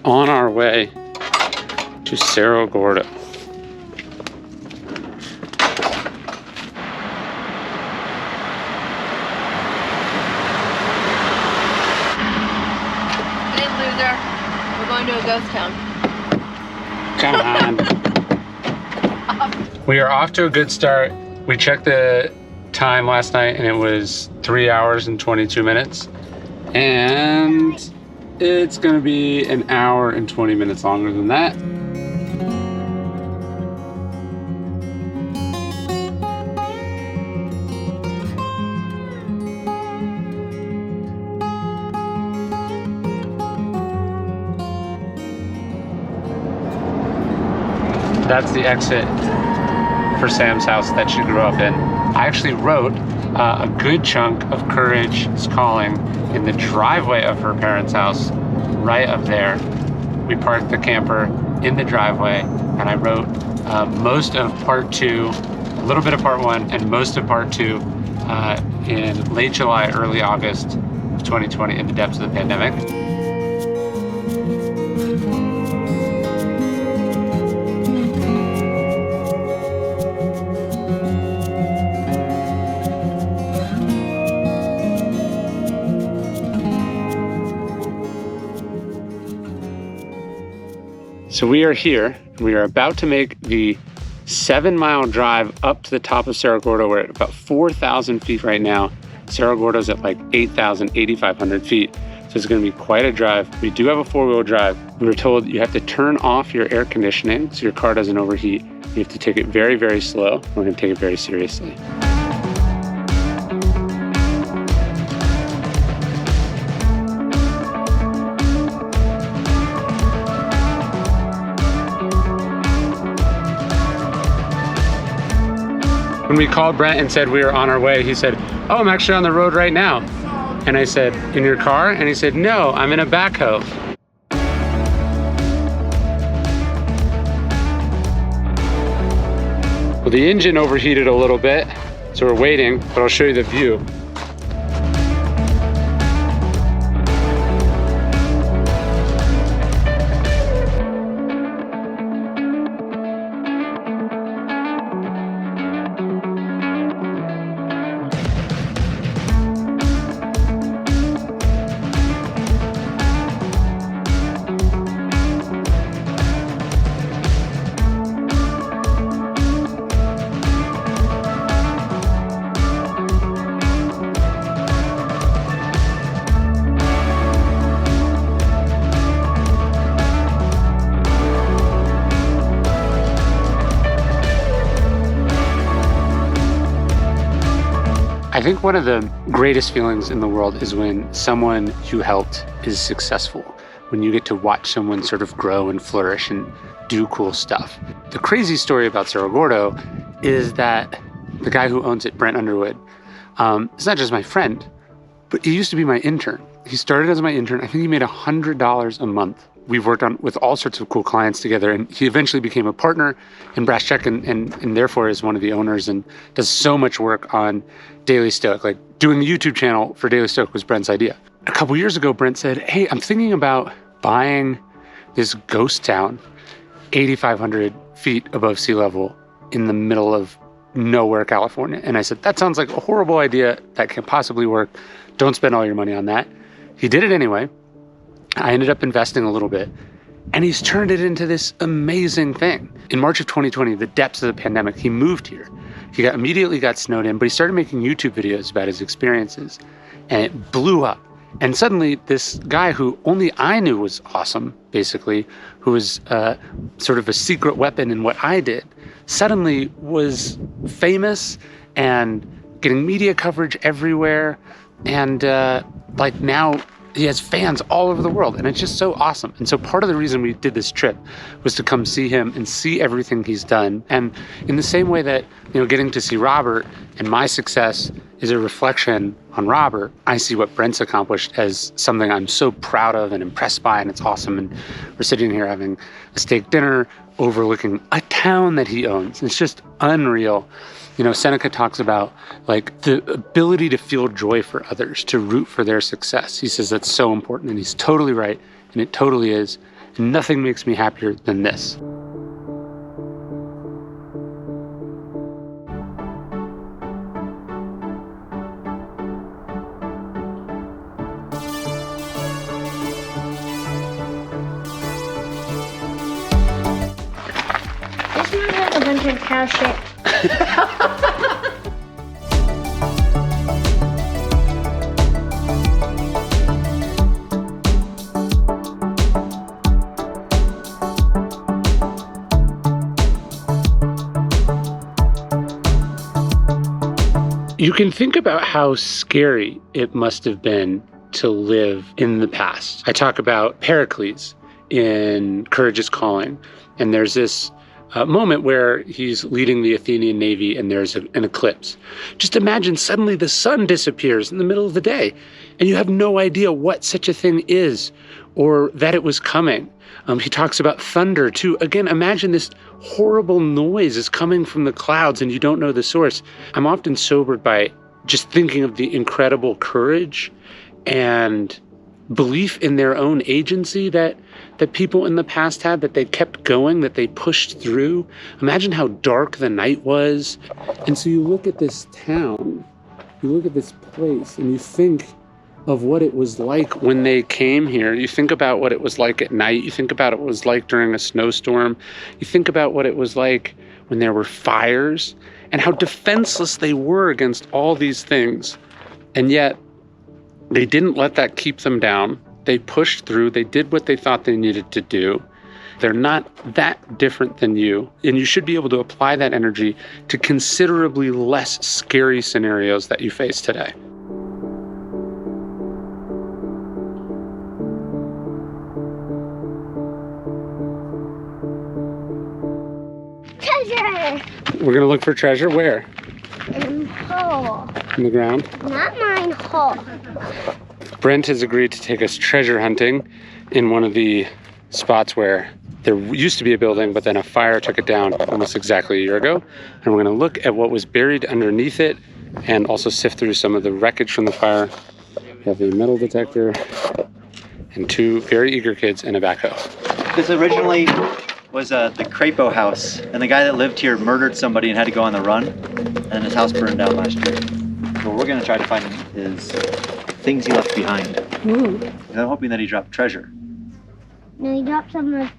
on our way to Cerro Gordo. Hey, loser. We're going to a ghost town. Come on. We are off to a good start. We checked the time last night and it was 3 hours and 22 minutes. And it's gonna be an hour and 20 minutes longer than that. That's the exit for Sam's house that she grew up in. I actually wrote a good chunk of Courage is Calling in the driveway of her parents' house, right up there. We parked the camper in the driveway, and I wrote most of part 2, a little bit of part 1, and most of part 2 in late July, early August of 2020 in the depths of the pandemic. So we are here. We are about to make the 7-mile drive up to the top of Cerro Gordo. We're at about 4,000 feet right now. Cerro Gordo's at like 8,000, 8,500 feet. So it's gonna be quite a drive. We do have a 4-wheel drive. We were told you have to turn off your air conditioning so your car doesn't overheat. You have to take it very, very slow. We're gonna take it very seriously. When we called Brent and said we were on our way, he said, "Oh, I'm actually on the road right now." And I said, "In your car?" And he said, "No, I'm in a backhoe." Well, the engine overheated a little bit, so we're waiting, but I'll show you the view. I think one of the greatest feelings in the world is when someone you helped is successful, when you get to watch someone sort of grow and flourish and do cool stuff. The crazy story about Cerro Gordo is that the guy who owns it, Brent Underwood, is not just my friend, but he used to be my intern. He started as my intern. I think he made $100 a month. We've worked on with all sorts of cool clients together, and he eventually became a partner in Brass Check and therefore is one of the owners and does so much work on Daily Stoic. Like doing a YouTube channel for Daily Stoic was Brent's idea. A couple years ago, Brent said, "Hey, I'm thinking about buying this ghost town 8,500 feet above sea level in the middle of nowhere, California." And I said, "That sounds like a horrible idea. That can't possibly work. Don't spend all your money on that." He did it anyway. I ended up investing a little bit, and he's turned it into this amazing thing. In March of 2020, the depths of the pandemic, he moved here. He immediately got snowed in, but he started making YouTube videos about his experiences, and it blew up. And suddenly this guy who only I knew was awesome, basically, who was sort of a secret weapon in what I did, suddenly was famous and getting media coverage everywhere. And like now he has fans all over the world, and it's just so awesome. And so part of the reason we did this trip was to come see him and see everything he's done. And in the same way that, you know, getting to see Robert and my success is a reflection on Robert, I see what Brent's accomplished as something I'm so proud of and impressed by, and it's awesome. And we're sitting here having a steak dinner overlooking a town that he owns. It's just unreal. You know, Seneca talks about like the ability to feel joy for others, to root for their success. He says that's so important, and he's totally right, and it totally is. Nothing makes me happier than this. This smells like a bunch of cow shit. You can think about how scary it must have been to live in the past. I talk about Pericles in Courage is Calling, and there's this moment where he's leading the Athenian navy and there's an eclipse. Just imagine suddenly the sun disappears in the middle of the day and you have no idea what such a thing is or that it was coming. He talks about thunder too. Again, imagine this horrible noise is coming from the clouds and you don't know the source. I'm often sobered by just thinking of the incredible courage and belief in their own agency that people in the past had, that they kept going, that they pushed through. Imagine how dark the night was. And so you look at this town, you look at this place, and you think of what it was like when they came here. You think about what it was like at night. You think about what it was like during a snowstorm. You think about what it was like when there were fires and how defenseless they were against all these things. And yet they didn't let that keep them down. They pushed through. They did what they thought they needed to do. They're not that different than you. And you should be able to apply that energy to considerably less scary scenarios that you face today. Treasure! We're gonna look for treasure where? In hole. In the ground? Not mine, hole. Brent has agreed to take us treasure hunting in one of the spots where there used to be a building, but then a fire took it down almost exactly a year ago. And we're gonna look at what was buried underneath it and also sift through some of the wreckage from the fire. We have a metal detector and two very eager kids and a backhoe. This originally was the Crapo house, and the guy that lived here murdered somebody and had to go on the run, and his house burned down last year. So what we're gonna try to find is things he left behind. Ooh. And I'm hoping that he dropped treasure. No, he dropped some of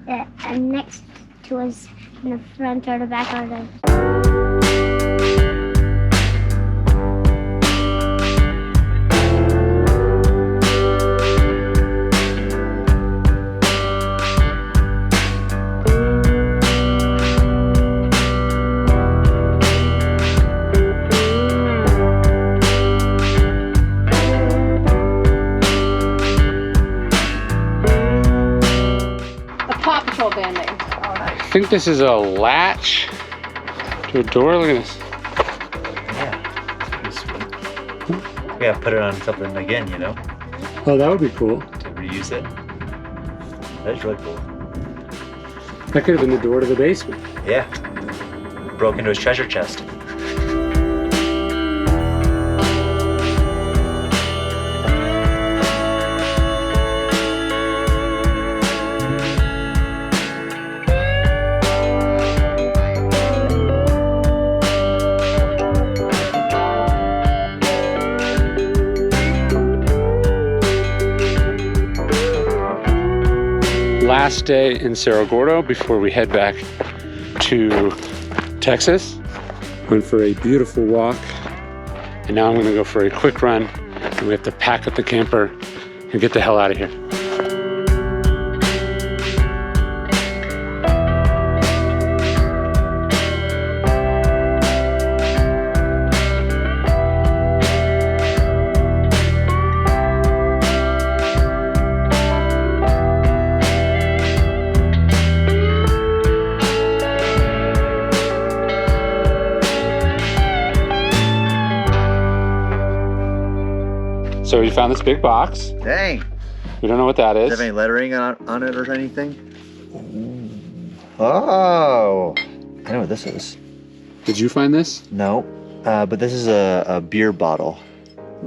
next to us in the front or the back or the... I think this is a latch to a door. Look at this. Yeah, it's pretty sweet. We gotta put it on something again, you know, Oh, that would be cool. to reuse it. That is really cool. That could have been the door to the basement. Yeah, broke into his treasure chest. Last day in Cerro Gordo before we head back to Texas. Went for a beautiful walk, and now I'm gonna go for a quick run, and we have to pack up the camper and get the hell out of here. So we found this big box. Dang. We don't know what that Does is. it have any lettering on it or anything? Oh, I know what this is. Did you find this? No, but this is a beer bottle.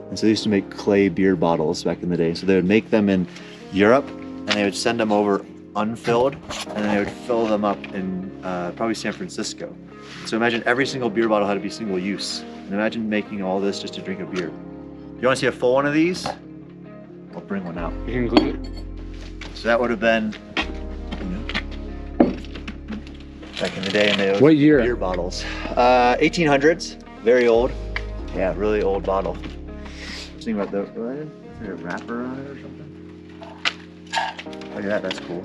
And so they used to make clay beer bottles back in the day. So they would make them in Europe and they would send them over unfilled, and then they would fill them up in probably San Francisco. So imagine every single beer bottle had to be single use. And imagine making all this just to drink a beer. You want to see a full one of these? I'll bring one out. You can include it. So that would have been back in the day in those What year? beer bottles. 1800s, very old. Yeah, really old bottle. Just think about is there a wrapper on it or something? Look at that, that's cool.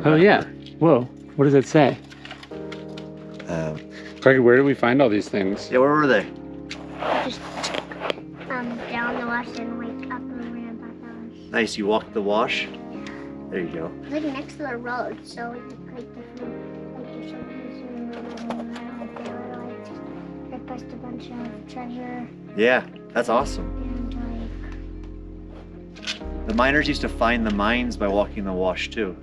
Oh yeah. Whoa. What does it say? Craig, where did we find all these things? Yeah, where were they? Just down the wash and like up and ran back out. Nice, you walked the wash? There you go. Like next to the road, so it looked like different, like you're something like request a bunch of treasure Yeah, that's awesome. and like The miners used to find the mines by walking the wash too.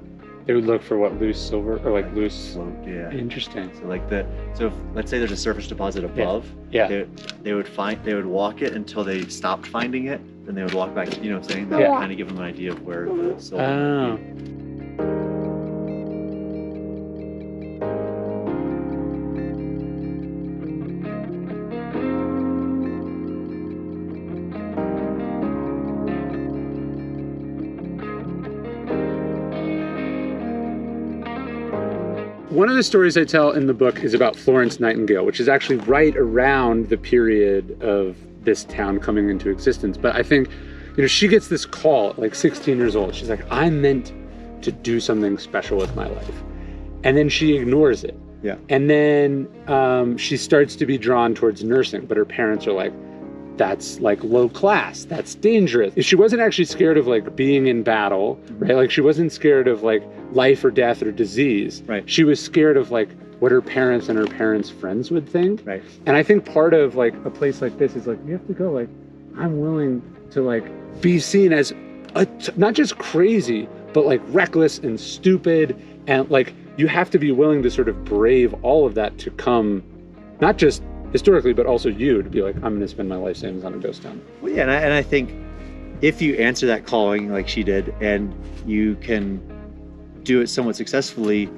They would look for what, loose silver or like loose. Float, yeah. Interesting. So like so if, let's say there's a surface deposit above. Yeah. They would walk it until they stopped finding it, then they would walk back. You know what I'm saying? That Yeah. would kind of give them an idea of where the silver Oh. would be. One of the stories I tell in the book is about Florence Nightingale, which is actually right around the period of this town coming into existence. But I think, she gets this call at like 16 years old. She's like, I'm meant to do something special with my life. And then she ignores it. Yeah. And then she starts to be drawn towards nursing, but her parents are like, that's like low class, that's dangerous. She wasn't actually scared of like being in battle, right? Like she wasn't scared of like life or death or disease. Right. She was scared of like what her parents and her parents' friends would think. Right. And I think part of like a place like this is like, you have to go like, I'm willing to like be seen as not just crazy, but like reckless and stupid. And like, you have to be willing to sort of brave all of that to come, not just historically, but also you to be like, I'm going to spend my life savings on a ghost town. Well, yeah, and I think if you answer that calling like she did, and you can do it somewhat successfully,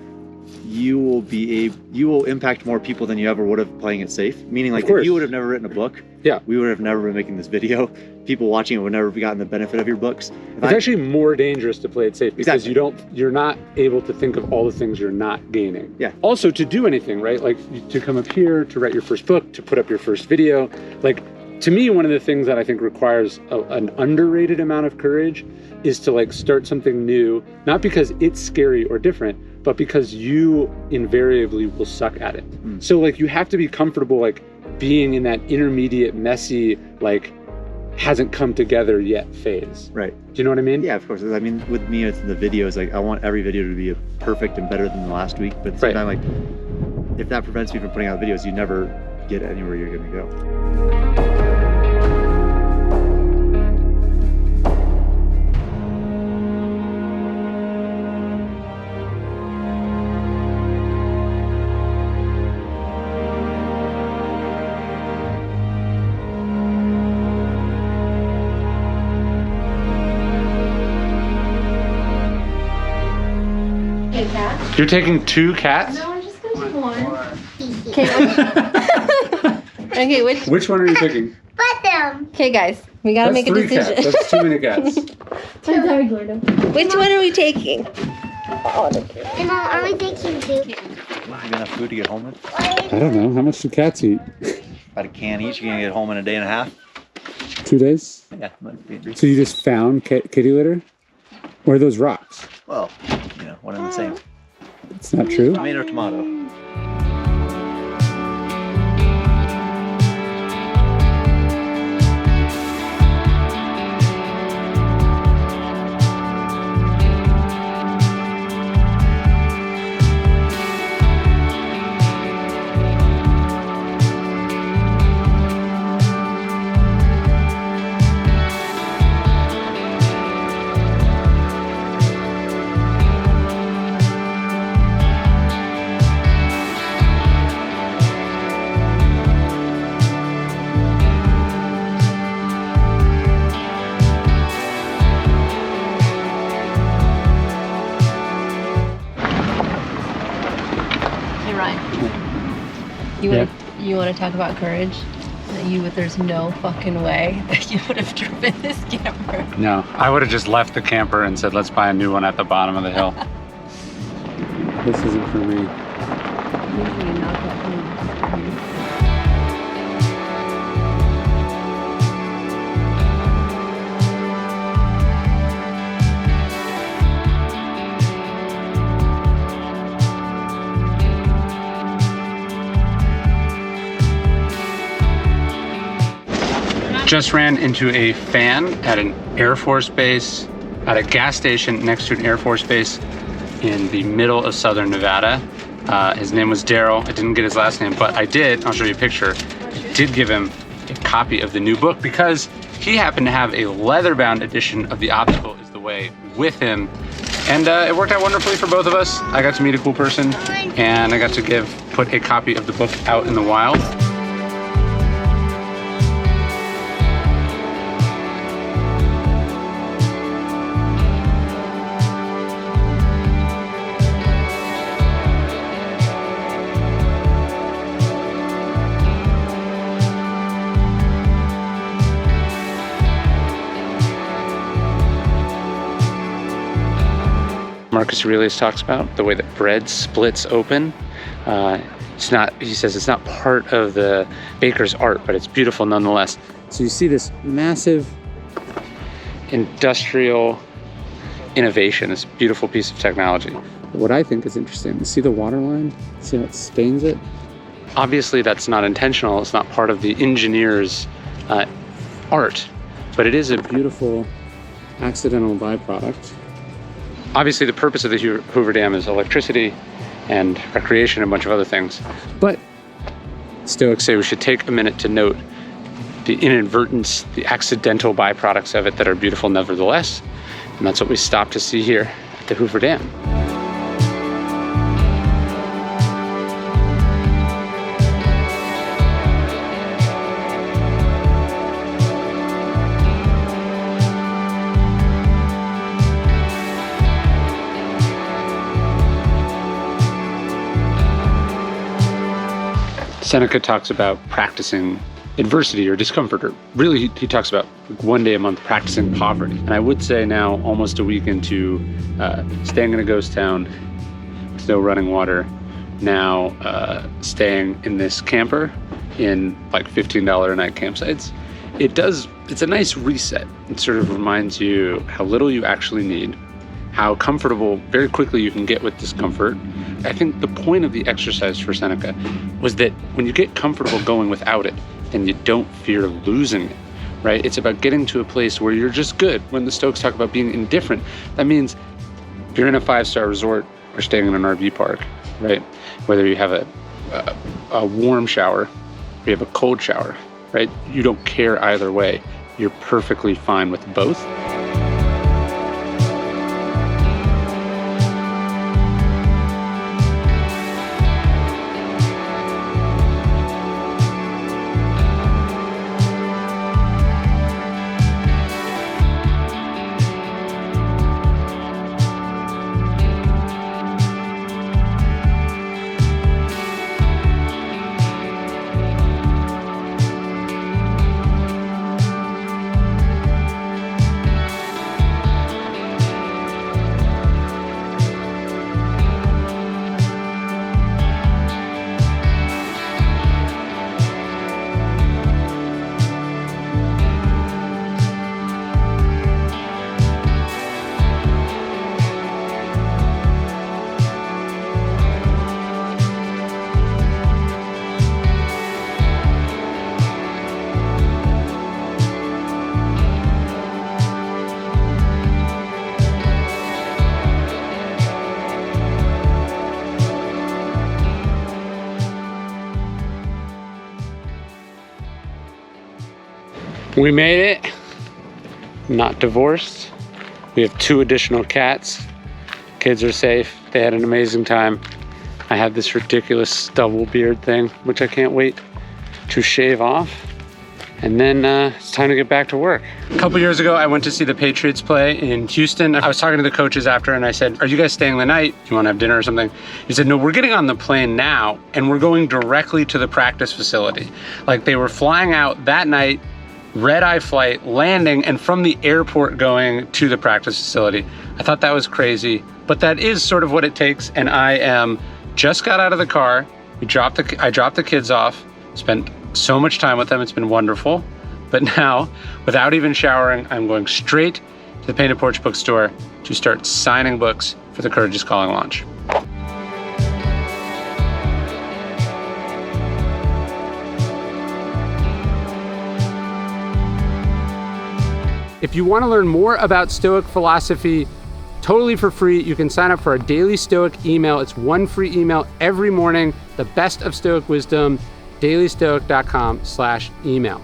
you will impact more people than you ever would have playing it safe. Meaning, like, if you would have never written a book, yeah, we would have never been making this video. People watching it would never have gotten the benefit of your books. It's actually more dangerous to play it safe because Exactly. you're not able to think of all the things you're not gaining. Yeah. Also, to do anything, right? Like to come up here, to write your first book, to put up your first video. Like, to me, one of the things that I think requires an underrated amount of courage is to like start something new, not because it's scary or different, but because you invariably will suck at it. Mm. So like you have to be comfortable like being in that intermediate, messy, like hasn't come together yet phase. Right. Do you know what I mean? Yeah, of course. I mean, with me, it's the videos. Like, I want every video to be perfect and better than the last week. But at the same time, like, if that prevents me from putting out videos, you never get anywhere you're going to go. You're taking 2 cats? No, I just got one. Okay, Which one are you picking? But them. Okay, guys, we gotta That's make a 3 decision. cats. That's too many cats. Sorry, Gordo. Which one are we taking? And Mom, are we taking 2? You got enough food to get home with? I don't know. How much do cats eat? About a can each. You're going to get home in a day and a half? 2 days? Yeah. Might be. So you just found kitty litter? Or are those rocks? Well, one and the same. It's not true. Tomato, tomato. You want to talk about courage? There's no fucking way that you would have driven this camper. No, I would have just left the camper and said, let's buy a new one at the bottom of the hill. This isn't for me. Usually not that clean. Just ran into a fan at an Air Force base, at a gas station next to an Air Force base in the middle of southern Nevada. His name was Daryl. I didn't get his last name, but I did. I'll show you a picture. I did give him a copy of the new book because he happened to have a leather-bound edition of The Obstacle is the Way with him. And it worked out wonderfully for both of us. I got to meet a cool person and I got to put a copy of the book out in the wild. Marcus Aurelius talks about the way that bread splits open. He says it's not part of the baker's art, but it's beautiful nonetheless. So you see this massive industrial innovation, this beautiful piece of technology. What I think is interesting, you see the water line? See how it stains it? Obviously that's not intentional, it's not part of the engineer's art, but it is a beautiful accidental byproduct. Obviously, the purpose of the Hoover Dam is electricity and recreation and a bunch of other things. But Stoics say we should take a minute to note the inadvertence, the accidental byproducts of it that are beautiful nevertheless. And that's what we stopped to see here at the Hoover Dam. Seneca talks about practicing adversity or discomfort, or really he talks about one day a month practicing poverty. And I would say now, almost a week into staying in a ghost town with no running water, now staying in this camper in like $15 a night campsites, it's a nice reset. It sort of reminds you how little you actually need, how comfortable very quickly you can get with discomfort. I think the point of the exercise for Seneca was that when you get comfortable going without it, then you don't fear losing it, right? It's about getting to a place where you're just good. When the Stoics talk about being indifferent, that means if you're in a 5-star resort or staying in an RV park, right? Whether you have a warm shower or you have a cold shower, right? You don't care either way. You're perfectly fine with both. We made it, not divorced. We have 2 additional cats. Kids are safe. They had an amazing time. I have this ridiculous stubble beard thing, which I can't wait to shave off. And then it's time to get back to work. A couple years ago, I went to see the Patriots play in Houston. I was talking to the coaches after, and I said, are you guys staying the night? Do you want to have dinner or something? He said, no, we're getting on the plane now, and we're going directly to the practice facility. Like, they were flying out that night, red-eye flight, landing, and from the airport going to the practice facility. I thought that was crazy, but that is sort of what it takes, and I just got out of the car. I dropped the kids off, spent so much time with them. It's been wonderful. But now, without even showering, I'm going straight to the Painted Porch bookstore to start signing books for the Courage is Calling launch. If you want to learn more about Stoic philosophy, totally for free, you can sign up for our Daily Stoic email. It's one free email every morning, the best of Stoic wisdom, dailystoic.com/email.